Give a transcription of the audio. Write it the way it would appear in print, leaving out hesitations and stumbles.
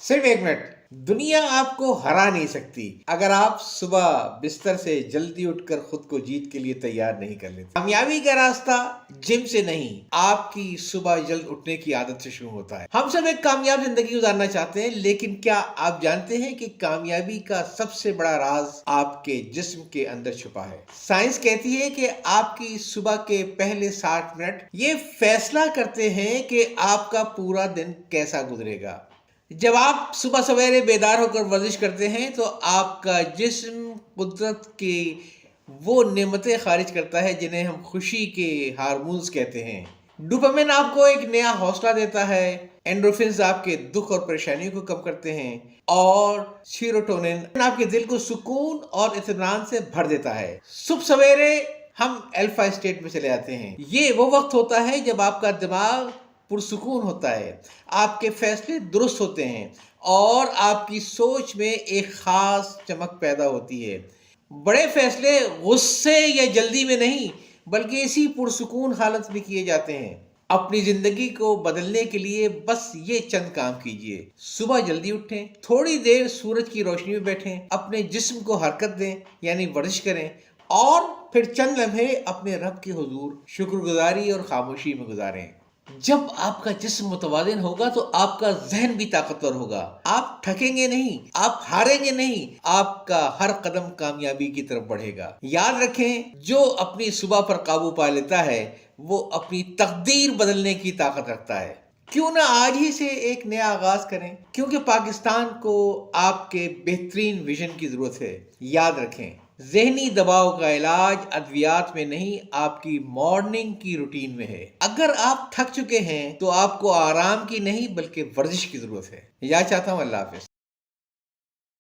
सिर्फ 1 मिनट। दुनिया आपको हरा नहीं सकती अगर आप सुबह बिस्तर से जल्दी उठकर खुद को जीत के लिए तैयार नहीं कर लेते। कामयाबी का रास्ता जिम से नहीं, आपकी सुबह जल्द उठने की आदत से शुरू होता है। हम सब एक कामयाब जिंदगी गुजारना चाहते हैं, लेकिन क्या आप जानते हैं कि कामयाबी का सबसे बड़ा राज आपके जिस्म के अंदर छुपा है। साइंस कहती है कि आपकी सुबह के पहले 60 मिनट ये फैसला करते हैं कि आपका पूरा दिन कैसा गुजरेगा। जब आप सुबह सवेरे बेदार होकर वर्जिश करते हैं तो आपका जिस्म कुदरत की वो नेमतें खारिज करता है जिन्हें हम खुशी के हार्मोन्स कहते हैं। डोपामिन आपको एक नया हौसला देता है, एंडोर्फिन्स आपके दुख और परेशानियों को कम करते हैं और सीरोटोनिन आपके दिल को सुकून और इत्मीनान से भर देता है। सुबह सवेरे हम अल्फा स्टेट में चले जाते हैं। ये वो वक्त होता है जब आपका दिमाग पुरसुकून होता है, आपके फैसले दुरुस्त होते हैं और आपकी सोच में एक खास चमक पैदा होती है। बड़े फैसले गुस्से या जल्दी में नहीं, बल्कि इसी पुरसुकून हालत में किए जाते हैं। अपनी जिंदगी को बदलने के लिए बस ये चंद काम कीजिए। सुबह जल्दी उठें, थोड़ी देर सूरज की रोशनी में बैठें, अपने जिस्म को हरकत दें यानी वर्जिश करें और फिर चंद लम्हे अपने रब के हुजूर शुक्रगुजारी और खामोशी में गुजारें। जब आपका जिस्म मुतवाज़िन होगा तो आपका जहन भी ताकतवर होगा। आप थकेंगे नहीं, आप हारेंगे नहीं, आपका हर कदम कामयाबी की तरफ बढ़ेगा। याद रखें, जो अपनी सुबह पर काबू पा लेता है वो अपनी तकदीर बदलने की ताकत रखता है। क्यों ना आज ही से एक नया आगाज करें, क्योंकि पाकिस्तान को आपके बेहतरीन विजन की जरूरत है। याद रखें, ज़हनी दबाव का इलाज अद्वियात में नहीं, आपकी मॉर्निंग की रूटीन में है। अगर आप थक चुके हैं तो आपको आराम की नहीं बल्कि वर्जिश की जरूरत है। याद चाहता हूँ। अल्लाह हाफिज।